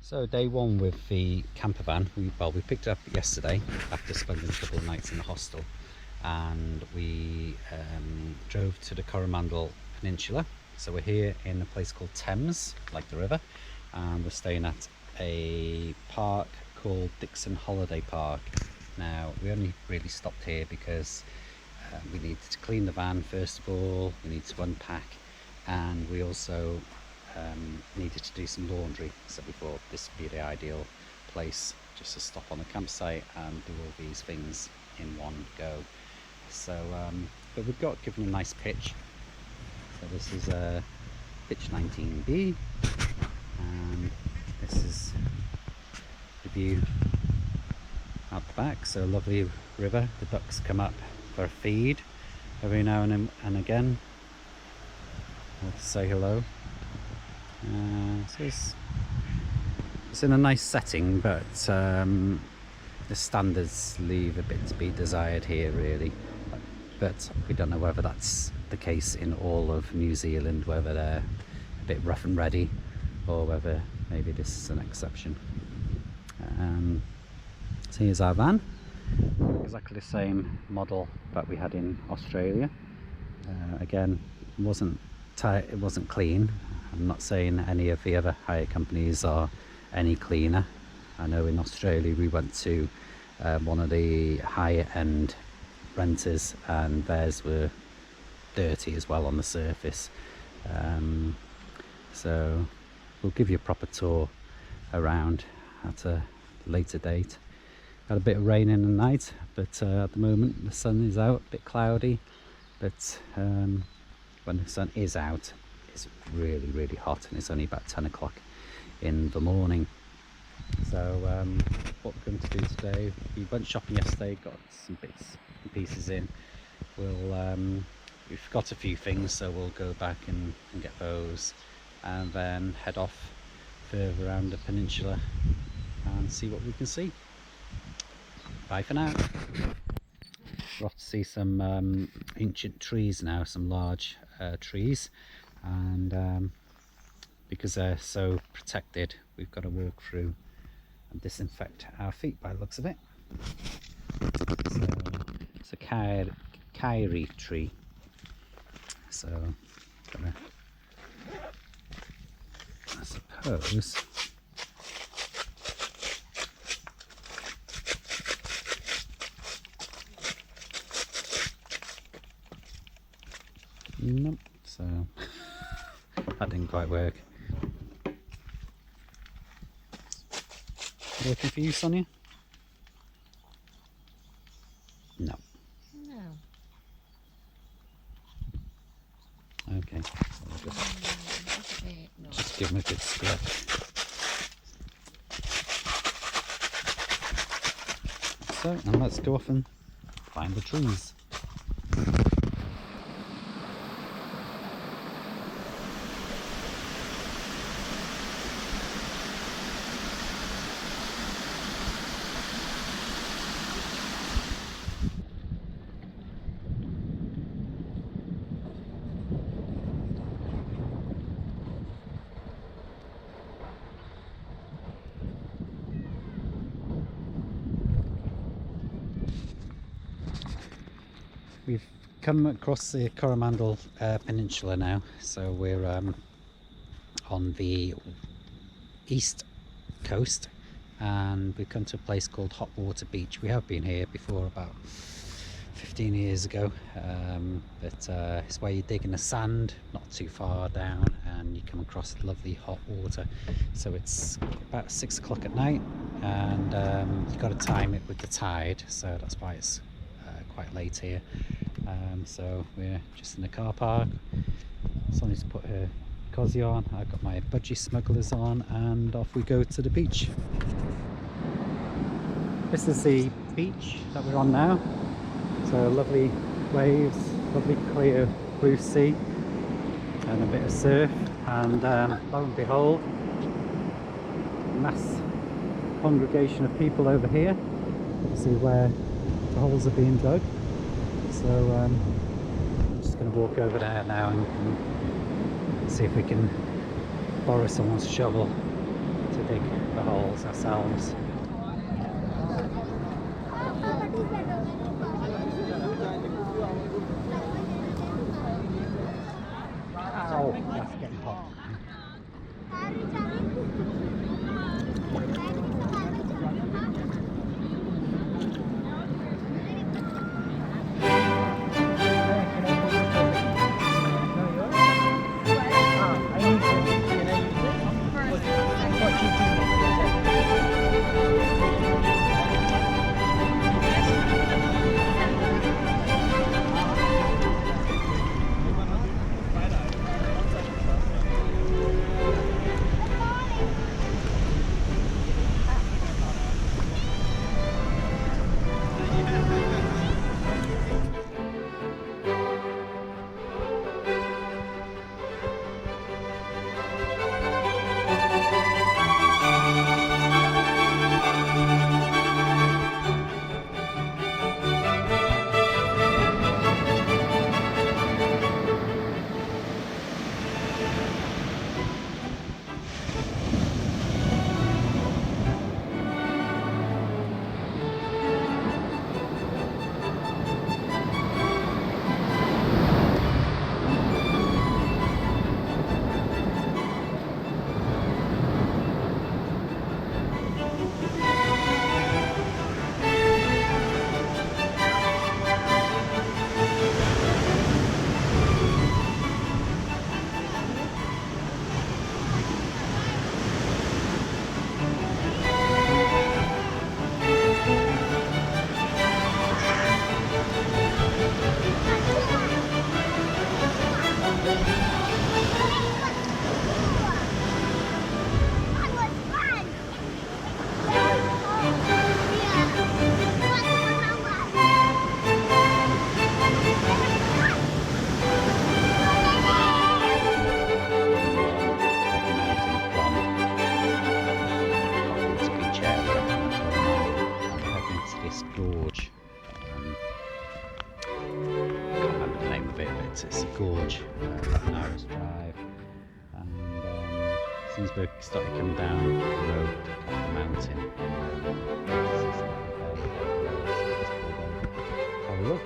So day one with the camper van, we picked it up yesterday after spending a couple of nights in the hostel, and we drove to the Coromandel Peninsula. So we're here in a place called Thames, like the river, and we're staying at a park called Dixon Holiday Park. Now we only really stopped here because we needed to clean the van first of all, we need to unpack, and we also needed to do some laundry. So we thought this would be the ideal place just to stop on the campsite and do all these things in one go. So but we've got given a nice pitch. So this is pitch 19B, and this is the view out the back. So lovely river, the ducks come up for a feed every now and again, or to say hello. So it's in a nice setting, but the standards leave a bit to be desired here really, but we don't know whether that's the case in all of New Zealand, whether they're a bit rough and ready or whether maybe this is an exception. So here's our van, exactly the same model that we had in Australia. Again, it wasn't clean. I'm not saying any of the other hire companies are any cleaner. I know in Australia we went to one of the higher end renters, and theirs were dirty as well on the surface. So we'll give you a proper tour around at a later date. Got a bit of rain in the night, but at the moment the sun is out, a bit cloudy, but when the sun is out it's really hot, and it's only about 10 o'clock in the morning. So what we're going to do today, we went shopping yesterday, got some bits and pieces in. We've got a few things, so we'll go back and get those, and then head off further around the peninsula and see what we can see. Bye for now. We're off to see some ancient trees now, some large trees, and because they're so protected, we've got to walk through and disinfect our feet by the looks of it. So it's a kauri tree, so I suppose nope, so that didn't quite work. Working for you, Sonia? No. No. Okay, so we'll just give him a good scratch. So, and let's go off and find the trees. We've come across the Coromandel Peninsula now, so we're on the east coast, and we've come to a place called Hot Water Beach. We have been here before about 15 years ago, but it's where you dig in the sand not too far down and you come across lovely hot water. So it's about 6 o'clock at night, and you've got to time it with the tide, so that's why it's quite late here. So we're just in the car park. Sonny's put her cosy on, I've got my budgie smugglers on, and off we go to the beach. This is the beach that we're on now. So lovely waves, lovely clear blue sea, and a bit of surf, and lo and behold, mass congregation of people over here. See where the holes are being dug. So I'm just going to walk over there now and see if we can borrow someone's shovel to dig the holes ourselves. Ow, that's getting hot. It's a gorge, about an hour's drive, and as soon as we're starting coming down the road up the mountain, have a look.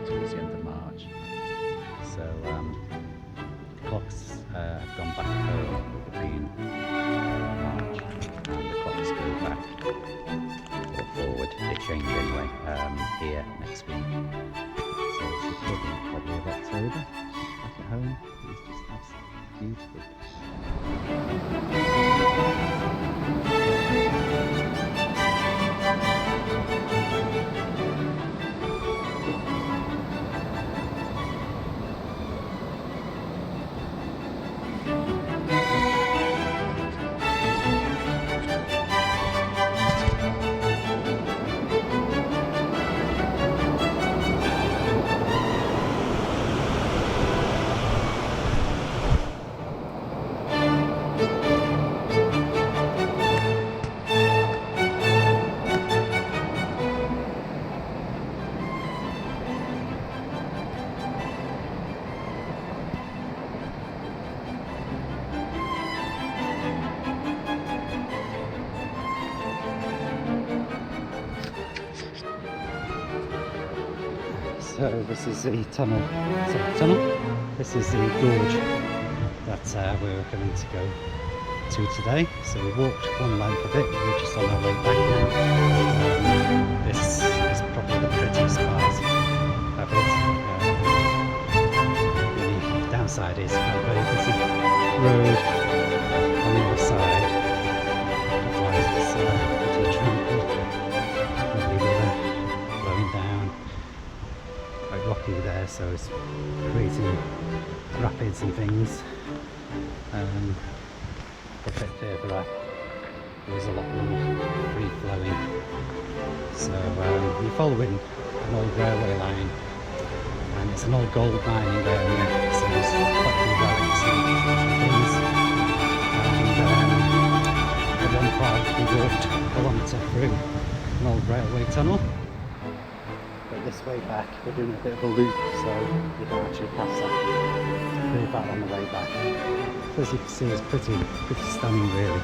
Towards the end of March, so clocks have gone back home. We've been March, and the clocks go back or forward. They change anyway here next week. So it's the probably of October back at home. It's just absolutely beautiful. So this is the tunnel. This is the gorge that we're going to go to today. So we walked one length of it. We're just on our way back now. This is probably the prettiest part of it. The downside is a very busy road on the other side. Otherwise it's pretty tranquil. Lovely river flowing down. Quite rocky there, so it's creating rapids and things. A bit further up there's a lot more free flowing. So you're following an old railway line, and it's an old gold mining area, so there's quite a few relics and things. And at one part we walked a kilometre through an old railway tunnel. But this way back, we're doing a bit of a loop, so you don't actually pass that. Pretty bad on the way back. So as you can see, it's pretty stunning, really.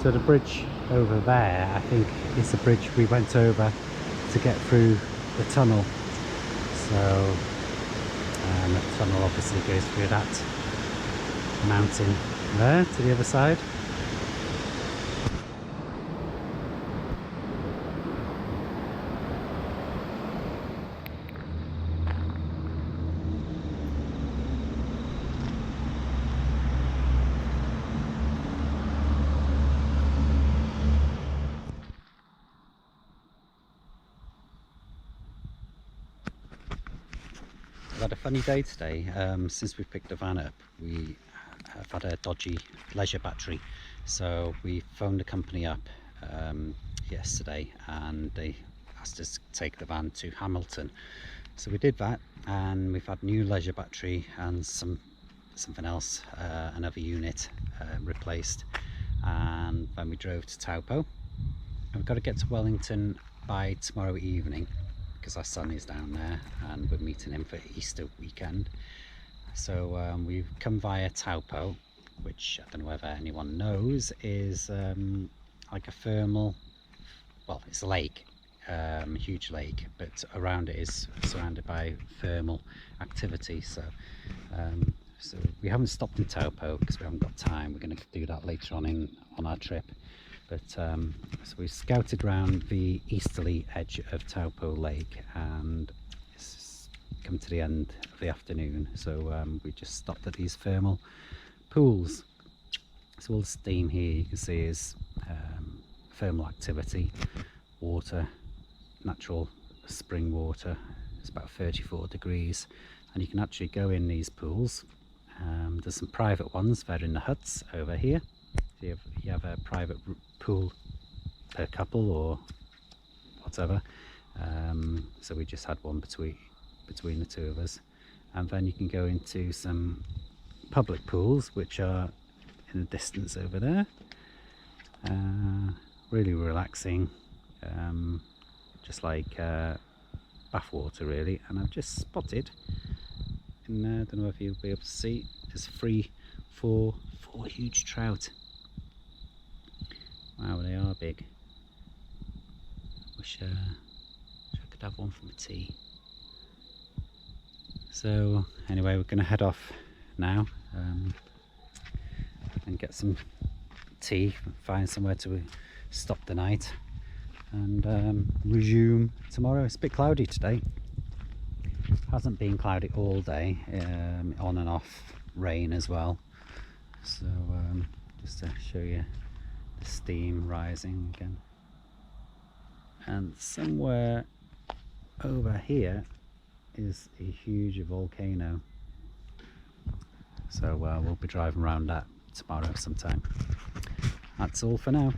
So the bridge over there, I think, is the bridge we went over to get through the tunnel. So the tunnel obviously goes through that mountain there to the other side. I've had a funny day today. Since we picked the van up, we have had a dodgy leisure battery, so we phoned the company up yesterday and they asked us to take the van to Hamilton. So we did that, and we've had new leisure battery and something else, another unit replaced, and then we drove to Taupo. And we've got to get to Wellington by tomorrow evening, because our son is down there and we're meeting him for Easter weekend. So we've come via Taupo, which I don't know whether anyone knows is like a thermal, well, it's a lake, a huge lake, but around it is surrounded by thermal activity. So so we haven't stopped in Taupo because we haven't got time. We're going to do that later on our trip. But so we scouted around the easterly edge of Taupo Lake, and it's come to the end of the afternoon. So we just stopped at these thermal pools. So all the steam here you can see is thermal activity, water, natural spring water. It's about 34 degrees, and you can actually go in these pools. There's some private ones. They're in the huts over here. So you have a private pool per couple or whatever. So we just had one between the two of us, and then you can go into some public pools which are in the distance over there. Really relaxing, just like bath water really. And I've just spotted in there, I don't know if you'll be able to see, there's four huge trout. Wow, they are big. Wish I could have one for my tea. So anyway, we're going to head off now and get some tea, find somewhere to stop the night, and resume tomorrow. It's a bit cloudy today. Hasn't been cloudy all day, on and off rain as well. So just to show you the steam rising again, and somewhere over here is a huge volcano. So we'll be driving around that tomorrow sometime. That's all for now.